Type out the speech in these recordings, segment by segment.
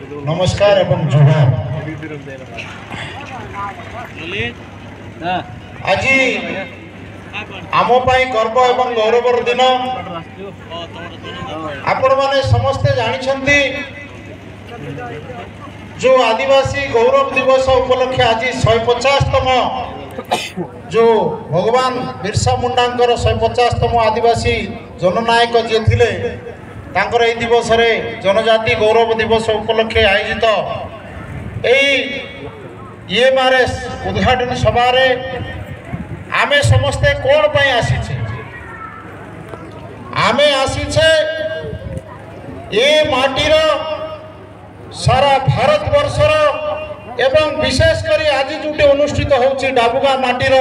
नमस्कार एवं जुहार। आज आम गर्व एवं गौरवर दिन आपण माने समस्ते जानी जो आदिवासी गौरव दिवस उपलक्षे आज 150तम जो भगवान बिरसा मुंडा 150तम आदिवासी जननायक जी थिले तांकर ए दिवस रे जनजाति गौरव दिवस उपलक्षे आयोजित ईएमआरएस उद्घाटन सभा रे आमे समस्ते कोण पई आसीछे आमे आसीछे ए माटीर सारा भारत वर्षर एवं विशेष करी आज जोटे अनुष्ठित होची डाबुगा माटीर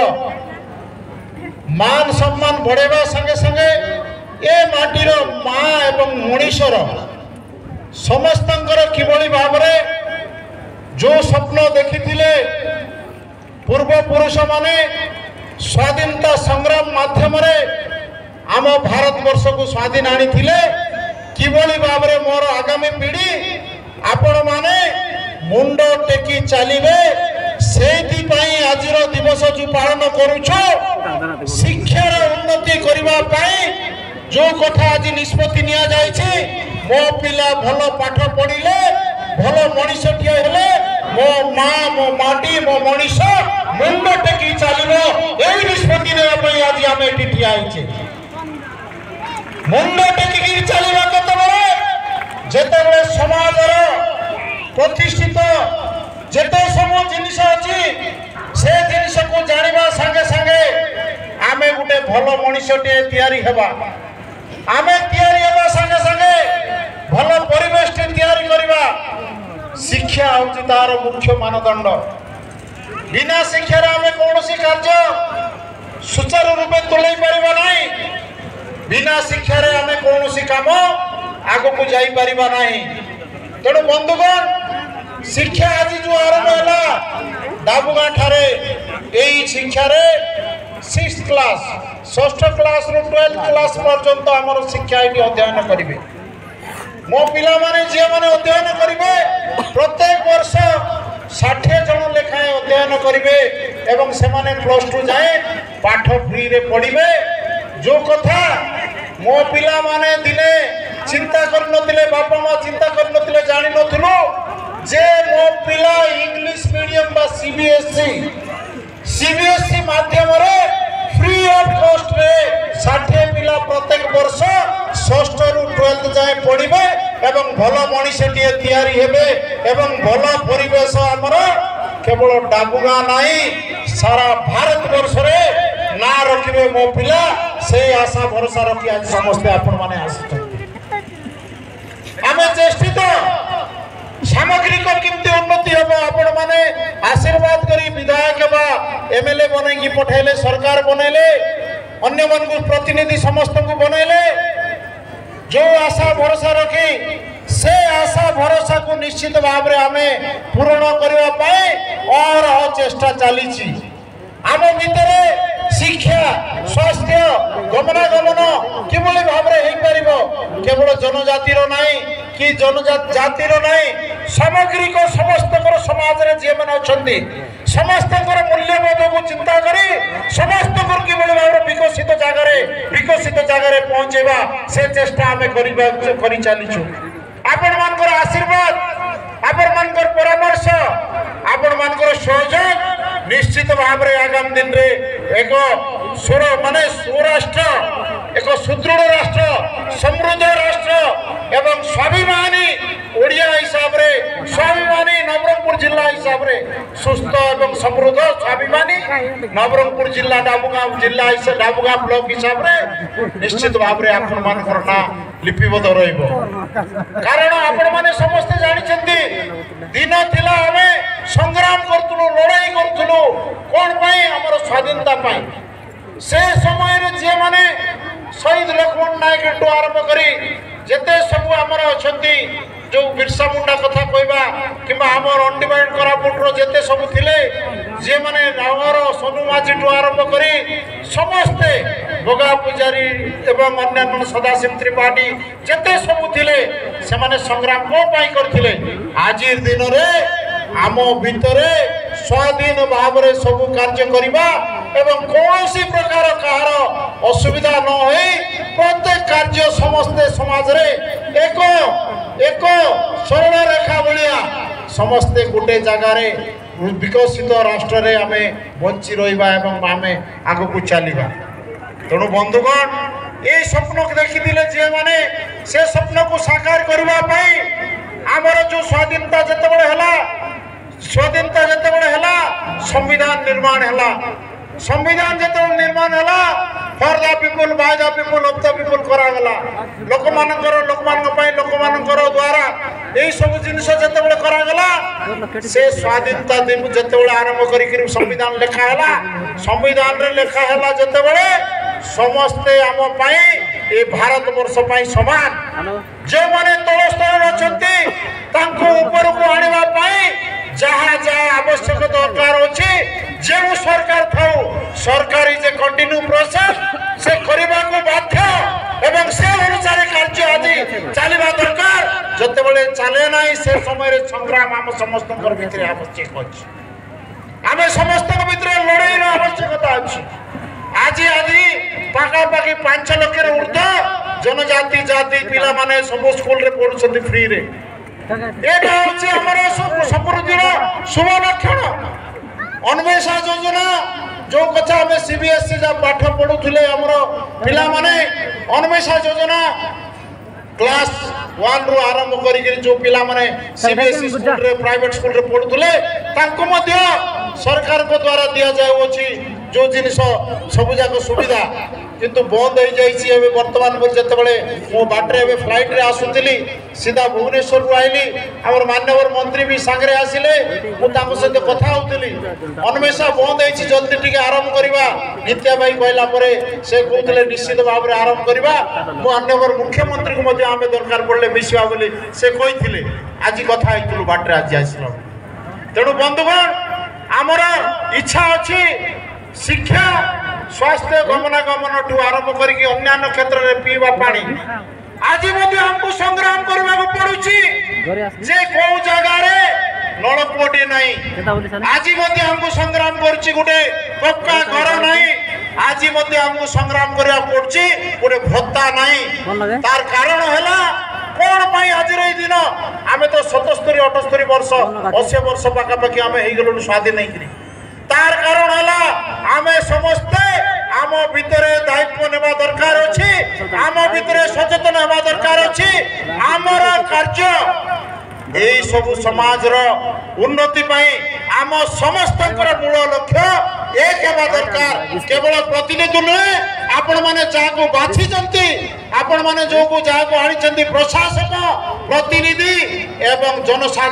मान सम्मान बढ़ेबा संगे संगे ए माटीर माँ एवं मनीषर समस्तंकर किभली भावरे जो स्वप्न देखिथिले पूर्व पुरुष माने स्वाधीनता संग्राम माध्यम रे आम भारत वर्ष को स्वाधीन आनी थिले किभली भावरे मोर आगामी पीढ़ी आपण माने मुंड टेकी चलिबे सेति पई आजिर दिवस जो पालन करूछु शिक्षार उन्नति करबा पई जो कथा आज निष्पत्ति निया जायछि मो पिला भलो पाठ पढ़िले भलो मनीषटिए हेले मो माँ मो माटी मो मनीष मुंड टेकी चलिबो एई निष्पत्ति नेबा पई आज आमे एठी ठिया आइछे। मुंड टेकी चलिबा केतेबेले जेतेबेले समाजर प्रतिष्ठित जेते सब जिनिस अछि से जिनिस को जानिबा संगे संगे आमे गुटे भलो मनीषटिए तयारी हेबा आमे तयारी हेबा संगे संगे भलो परिवेश तयारी करबा शिक्षा होची तार मुख्य मानदंड। बिना शिक्षा रे आमे कोनोसी कार्य सुचारू रूपे तुलै परिबा नाही बिना शिक्षा रे आमे कोनोसी काम आगो को जाई परिबा नाही। तेणु बंधुगण शिक्षा आज जो आरंभ है डाबुगा ठारे यही शिक्षा रे 6th क्लास 6th क्लास रु 12th क्लास पर्यंत आमर शिक्षा ये अध्ययन करेंगे मो पिला माने जे माने अध्ययन करेंगे प्रत्येक वर्ष 60 जन लेखाएं अध्ययन करेंगे एवं से माने +2 जाए पाठ फ्री रे पढ़िबे। जो कथा मो पिला माने दिने चिंता कर नथिले बापा माँ चिंता कर नथिले जानि नथिलो जे मो पिला इंग्लिश मीडियम बा सीबीएसई माध्यम रे फ्री ऑफ कॉस्ट रे 60 पिला प्रत्येक वर्ष 6th रु 12th जाए पढ़िबे एवं भलो मनीषटिए तयारी हेबे एवं भलो परिवेश हमर केवल डाबुगा नाही सारा भारत वर्ष रे ना रखिबे मो पिला से आशा भरोसा रखी आज समस्त आपण माने आसित आमे चेष्टित सामग्रिक किमती उन्नति हम आपण माने आशीर्वाद करी विधायक बा एमएलए बनैकी पठाइले सरकार बनैले अन्य मन को प्रतिनिधि समस्त को बनैले जो आशा भरोसा रखी से आशा भरोसा को निश्चित भाव रे हमें पूर्ण करबा पाए और चेष्टा चली आम भितर शिक्षा स्वास्थ्य गमनागमन किभली भाव रे हेई परिबो केवल जनजातिर नाही कि जनजातिर नाही सामग्रिक समस्त समाज रे जे माने अछंती समस्त मूल्यबोध को चिंता करी समस्त किभली भाव रे विकसित जगह रे पहुंचेबा से चेष्टा आमे करी चलीछु। आपण मानकर आशीर्वाद आपण मानकर परामर्श आपण मानकर सहयोग निश्चित भाव रे आगामी दिन रे एक सुराष्ट्र एक सुदृढ़ राष्ट्र समृद्ध राष्ट्र एवं स्वाभिमानी ओडिया हिसाब रे स्वाभिमानी नवरंगपुर जिला हिसाब रे सुस्थ एवं समृद्ध स्वाभिमानी नवरंगपुर जिला डाबुगा ब्लॉक हिसाब रे निश्चित भाव रे आपण मानकर ना लिपिबद्ध रहिबो। कारण आपण माने समस्त जानिछंती दिन थिला हमें संग्राम करथुलु लड़ाई करथुलु कोन पई हमर स्वाधीनता पई से समय रे जे माने शहीद लक्ष्मण नायक टू आरंभ करी जेते सब आमर अछंती जो बिरसा मुंडा कथा कहबा किबा हमर अंडीमाइंड कोरापुट रो जेते सब थिले जे माने रावर सोनू माझी टू आरंभ करी समस्ते बोगा पुजारी एवं अन्य सदाशिव त्रिपाठी जेते सब थिले से संग्राम कौन करथिले आजिर दिन रे आम भितरे स्वाधीन भाव में सब कार्य करवा एवं कौन प्रकार कहार असुविधा न हो प्रत्येक कार्य समस्ते समाज रे एक एक सरल रेखा भाया समस्ते गोटे जगार विकसित राष्ट्र रे आमे बंची रहिबा एवं आमे आगो को चलिबा तेणु बंधुगण ये स्वप्न को देखिथिले जे माने से स्वप्न को साकार करबा पई आमर जो स्वाधीनता जतबेले हला स्वाधीनता जतबेले हला संविधान निर्माण हला संविधान जतबेले निर्माण हला for the people by the people of the people करा गला लोक मानकर द्वारा यही सब जिनिस जतबेले करा गला से स्वाधीनता दिन जतबेले आरंभ करी संविधान लेखा हला संविधान रे लेखा हला जतबेले समस्ते आम पाई ए भारत वर्ष पाई समान जो माने तल स्तर अछंती तांको ऊपर को आनिबा पाई जहाँ जहाँ आवश्यक दरकार अछि जे सरकार थाउ सरकार इज ए कंटिन्यू प्रोसेस से करबा को बाध्य एवं से अनुसार कार्य आदि चलबा दरकार जते बेले चले नाही से समय रे संग्राम आम समस्त भितर आवश्यक अछि आमे समस्त भितर लड़ाई रो आवश्यकता अछि आजी आजी पाखापाखि 5 लाख ऊर्ध जनजाति जाति पिला माने सब स्कूल रे पढ़ुछन्ती फ्री रे एटा होछि हमर समृद्धिर शुभ लक्षण अन्वेषा योजना जो कथा हमें सीबीएसई जा पाठ पढ़ुथिले हमर पिला माने अन्वेषा योजना क्लास 1 रु आरंभ करी जो पिला माने सीबीएसई स्कूल रे प्राइवेट स्कूल रे पढ़ुथिले तांको मध्य सरकार को द्वारा दिया जाय अछि जो जिनिस सब जाक सुविधा किंतु बंद हो जाइए बर्तमान जिते बड़े मो बाटे फ्लाइट रे आसुली सीधा भुवनेश्वर को आईली आम माननीय मंत्री भी सांगे आसिले मुझे कथा होती अन्वेषा बंद हो जल्दी टी आरंभ करवा नित्या भाई कहला से कहते निश्चित भाव में आरंभ करवा माननीय मुख्यमंत्री को आम दरकार पड़े मिसवा बोली से कही आज कथा बाटे आज आसल तेणु बंधुगण आमर इच्छा अच्छी शिक्षा स्वास्थ्य गमनागमन ठू आरंभ करके अन्य क्षेत्र में पीवा पानी आज हमको संग्राम करने को पड़ुची जे को जगह नलकूटी नहीं आज हमको संग्राम करुच्ची गोटे पक्का घर नहीं आज हमको संग्राम करने पड़ुची गोटे भत्ता नहीं तार कारण है कौन पाई आज दिन आम तो 77-78 वर्ष 80 वर्ष पाखापाखि आम हो स्वाधीन नहीं तार कारण है आम समस्ते आम भितर दायित्व नेबा दरकार अछि आम भितर सचेतन हेबा दरकार अछि आमर कार्य एई सब समाज रो उन्नति पई आम समस्त मूल लक्ष्य एक हेबा दरकार केवल प्रतिनिधि नुहे आपण माने जाको बाछि जंती आपण माने जो को जाको आनी चंती प्रशासक प्रतिनिधि एवं जनसाधारण